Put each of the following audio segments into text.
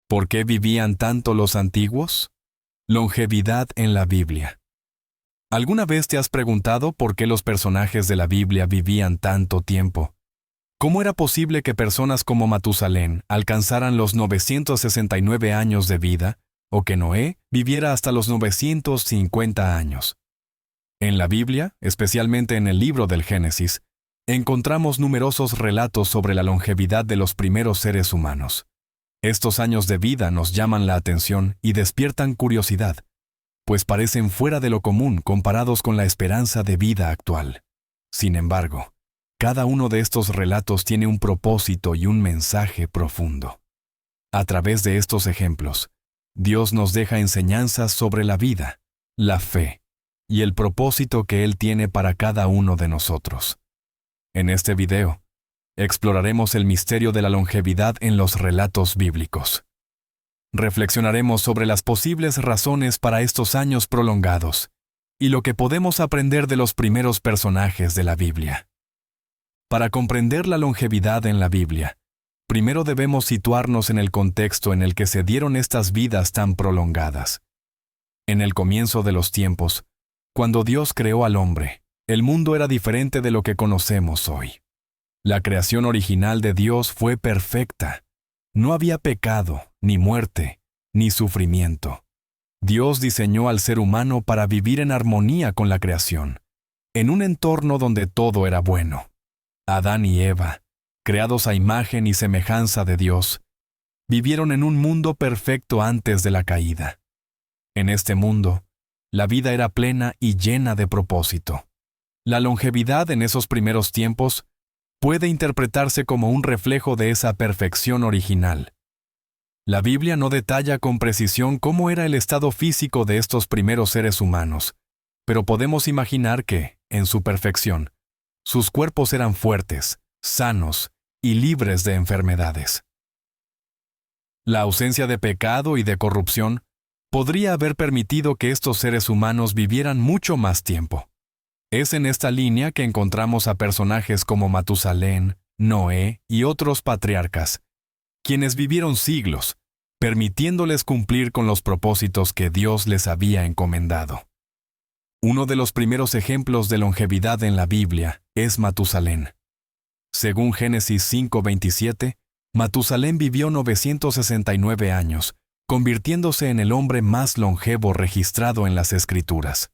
¿Por qué vivían tanto los antiguos? Longevidad en la Biblia. ¿Alguna vez te has preguntado por qué los personajes de la Biblia vivían tanto tiempo? ¿Cómo era posible que personas como Matusalén alcanzaran los 969 años de vida, o que Noé viviera hasta los 950 años? En la Biblia, especialmente en el libro del Génesis, encontramos numerosos relatos sobre la longevidad de los primeros seres humanos. Estos años de vida nos llaman la atención y despiertan curiosidad, pues parecen fuera de lo común comparados con la esperanza de vida actual. Sin embargo, cada uno de estos relatos tiene un propósito y un mensaje profundo. A través de estos ejemplos, Dios nos deja enseñanzas sobre la vida, la fe y el propósito que Él tiene para cada uno de nosotros. En este video, exploraremos el misterio de la longevidad en los relatos bíblicos. Reflexionaremos sobre las posibles razones para estos años prolongados y lo que podemos aprender de los primeros personajes de la Biblia. Para comprender la longevidad en la Biblia, primero debemos situarnos en el contexto en el que se dieron estas vidas tan prolongadas. En el comienzo de los tiempos, cuando Dios creó al hombre, el mundo era diferente de lo que conocemos hoy. La creación original de Dios fue perfecta. No había pecado, ni muerte, ni sufrimiento. Dios diseñó al ser humano para vivir en armonía con la creación, en un entorno donde todo era bueno. Adán y Eva, creados a imagen y semejanza de Dios, vivieron en un mundo perfecto antes de la caída. En este mundo, la vida era plena y llena de propósito. La longevidad en esos primeros tiempos puede interpretarse como un reflejo de esa perfección original. La Biblia no detalla con precisión cómo era el estado físico de estos primeros seres humanos, pero podemos imaginar que, en su perfección, sus cuerpos eran fuertes, sanos y libres de enfermedades. La ausencia de pecado y de corrupción podría haber permitido que estos seres humanos vivieran mucho más tiempo. Es en esta línea que encontramos a personajes como Matusalén, Noé y otros patriarcas, quienes vivieron siglos, permitiéndoles cumplir con los propósitos que Dios les había encomendado. Uno de los primeros ejemplos de longevidad en la Biblia es Matusalén. Según Génesis 5:27, Matusalén vivió 969 años, convirtiéndose en el hombre más longevo registrado en las Escrituras.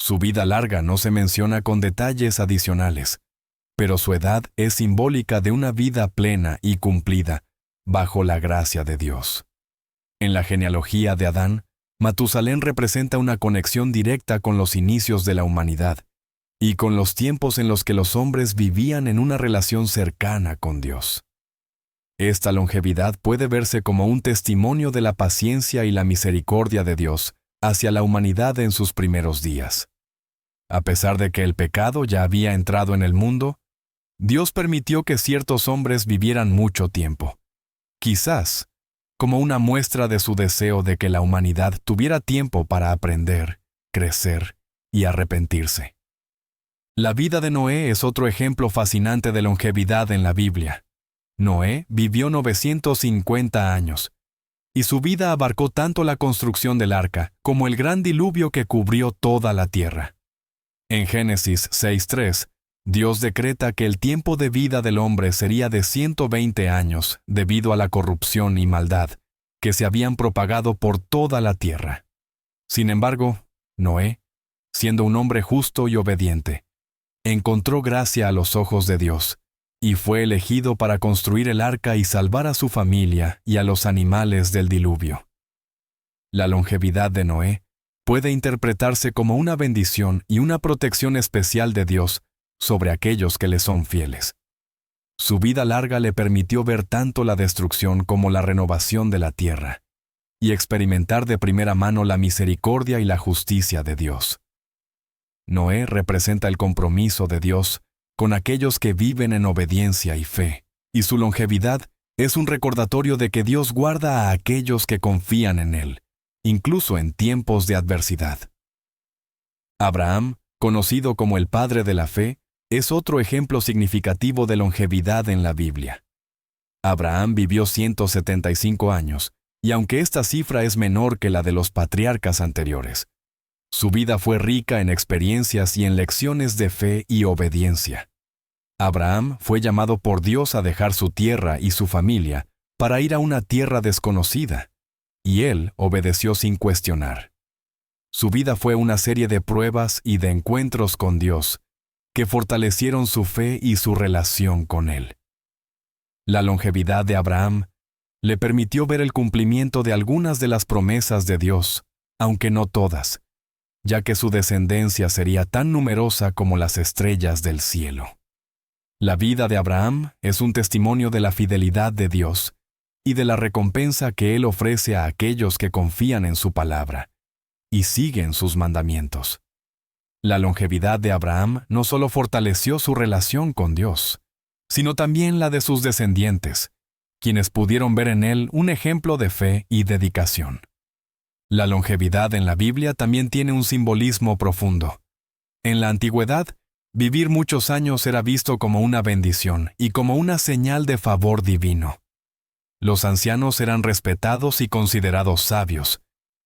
Su vida larga no se menciona con detalles adicionales, pero su edad es simbólica de una vida plena y cumplida, bajo la gracia de Dios. En la genealogía de Adán, Matusalén representa una conexión directa con los inicios de la humanidad y con los tiempos en los que los hombres vivían en una relación cercana con Dios. Esta longevidad puede verse como un testimonio de la paciencia y la misericordia de Dios hacia la humanidad en sus primeros días. A pesar de que el pecado ya había entrado en el mundo, Dios permitió que ciertos hombres vivieran mucho tiempo, quizás como una muestra de su deseo de que la humanidad tuviera tiempo para aprender, crecer y arrepentirse. La vida de Noé es otro ejemplo fascinante de longevidad en la Biblia. Noé vivió 950 años, y su vida abarcó tanto la construcción del arca como el gran diluvio que cubrió toda la tierra. En Génesis 6:3, Dios decreta que el tiempo de vida del hombre sería de 120 años debido a la corrupción y maldad que se habían propagado por toda la tierra. Sin embargo, Noé, siendo un hombre justo y obediente, encontró gracia a los ojos de Dios y fue elegido para construir el arca y salvar a su familia y a los animales del diluvio. La longevidad de Noé puede interpretarse como una bendición y una protección especial de Dios sobre aquellos que le son fieles. Su vida larga le permitió ver tanto la destrucción como la renovación de la tierra, y experimentar de primera mano la misericordia y la justicia de Dios. Noé representa el compromiso de Dios con aquellos que viven en obediencia y fe, y su longevidad es un recordatorio de que Dios guarda a aquellos que confían en Él, incluso en tiempos de adversidad. Abraham, conocido como el padre de la fe, es otro ejemplo significativo de longevidad en la Biblia. Abraham vivió 175 años y aunque esta cifra es menor que la de los patriarcas anteriores, su vida fue rica en experiencias y en lecciones de fe y obediencia. Abraham fue llamado por Dios a dejar su tierra y su familia para ir a una tierra desconocida, y él obedeció sin cuestionar. Su vida fue una serie de pruebas y de encuentros con Dios que fortalecieron su fe y su relación con Él. La longevidad de Abraham le permitió ver el cumplimiento de algunas de las promesas de Dios, aunque no todas, ya que su descendencia sería tan numerosa como las estrellas del cielo. La vida de Abraham es un testimonio de la fidelidad de Dios y de la recompensa que Él ofrece a aquellos que confían en su palabra y siguen sus mandamientos. La longevidad de Abraham no solo fortaleció su relación con Dios, sino también la de sus descendientes, quienes pudieron ver en él un ejemplo de fe y dedicación. La longevidad en la Biblia también tiene un simbolismo profundo. En la antigüedad, vivir muchos años era visto como una bendición y como una señal de favor divino. Los ancianos eran respetados y considerados sabios,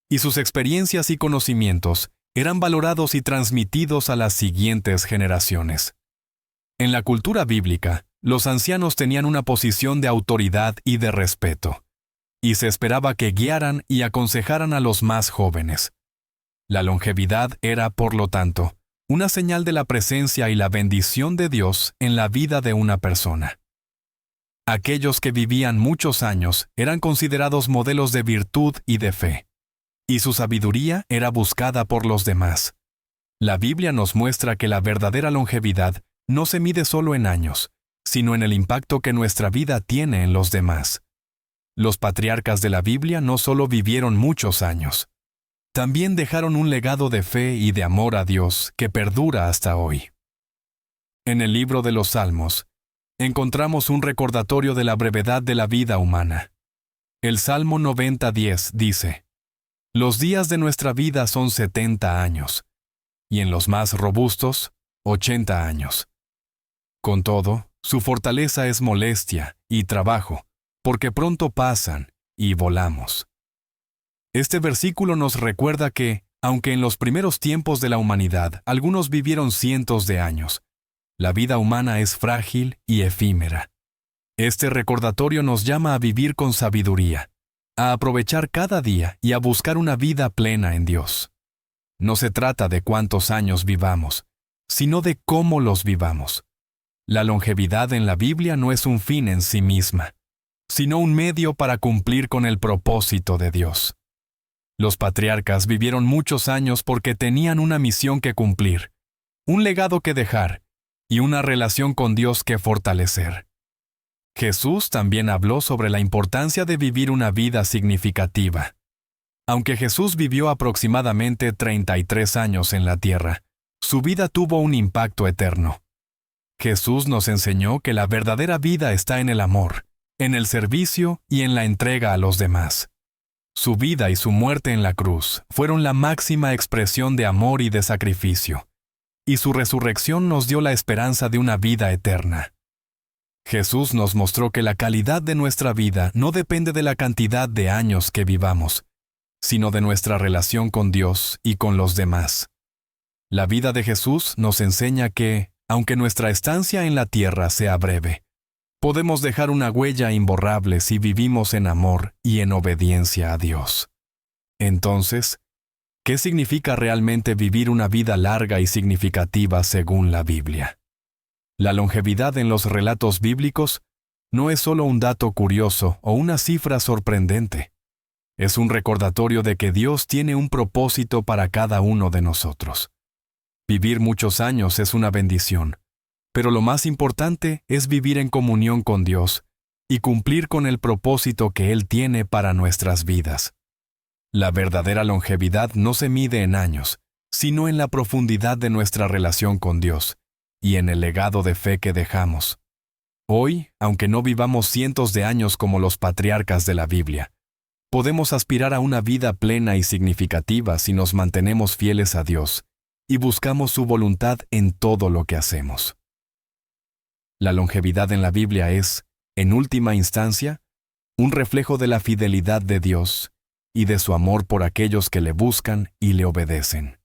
y sus experiencias y conocimientos eran valorados y transmitidos a las siguientes generaciones. En la cultura bíblica, los ancianos tenían una posición de autoridad y de respeto, y se esperaba que guiaran y aconsejaran a los más jóvenes. La longevidad era, por lo tanto, una señal de la presencia y la bendición de Dios en la vida de una persona. Aquellos que vivían muchos años eran considerados modelos de virtud y de fe, y su sabiduría era buscada por los demás. La Biblia nos muestra que la verdadera longevidad no se mide solo en años, sino en el impacto que nuestra vida tiene en los demás. Los patriarcas de la Biblia no solo vivieron muchos años, también dejaron un legado de fe y de amor a Dios que perdura hasta hoy. En el libro de los Salmos, encontramos un recordatorio de la brevedad de la vida humana. El Salmo 90:10 dice: «Los días de nuestra vida son 70 años, y en los más robustos, 80 años. Con todo, su fortaleza es molestia y trabajo, porque pronto pasan y volamos». Este versículo nos recuerda que, aunque en los primeros tiempos de la humanidad algunos vivieron cientos de años, la vida humana es frágil y efímera. Este recordatorio nos llama a vivir con sabiduría, a aprovechar cada día y a buscar una vida plena en Dios. No se trata de cuántos años vivamos, sino de cómo los vivamos. La longevidad en la Biblia no es un fin en sí misma, sino un medio para cumplir con el propósito de Dios. Los patriarcas vivieron muchos años porque tenían una misión que cumplir, un legado que dejar y una relación con Dios que fortalecer. Jesús también habló sobre la importancia de vivir una vida significativa. Aunque Jesús vivió aproximadamente 33 años en la tierra, su vida tuvo un impacto eterno. Jesús nos enseñó que la verdadera vida está en el amor, en el servicio y en la entrega a los demás. Su vida y su muerte en la cruz fueron la máxima expresión de amor y de sacrificio, y su resurrección nos dio la esperanza de una vida eterna. Jesús nos mostró que la calidad de nuestra vida no depende de la cantidad de años que vivamos, sino de nuestra relación con Dios y con los demás. La vida de Jesús nos enseña que, aunque nuestra estancia en la tierra sea breve, podemos dejar una huella imborrable si vivimos en amor y en obediencia a Dios. Entonces, ¿qué significa realmente vivir una vida larga y significativa según la Biblia? La longevidad en los relatos bíblicos no es solo un dato curioso o una cifra sorprendente. Es un recordatorio de que Dios tiene un propósito para cada uno de nosotros. Vivir muchos años es una bendición, pero lo más importante es vivir en comunión con Dios y cumplir con el propósito que Él tiene para nuestras vidas. La verdadera longevidad no se mide en años, sino en la profundidad de nuestra relación con Dios y en el legado de fe que dejamos. Hoy, aunque no vivamos cientos de años como los patriarcas de la Biblia, podemos aspirar a una vida plena y significativa si nos mantenemos fieles a Dios y buscamos su voluntad en todo lo que hacemos. La longevidad en la Biblia es, en última instancia, un reflejo de la fidelidad de Dios y de su amor por aquellos que le buscan y le obedecen.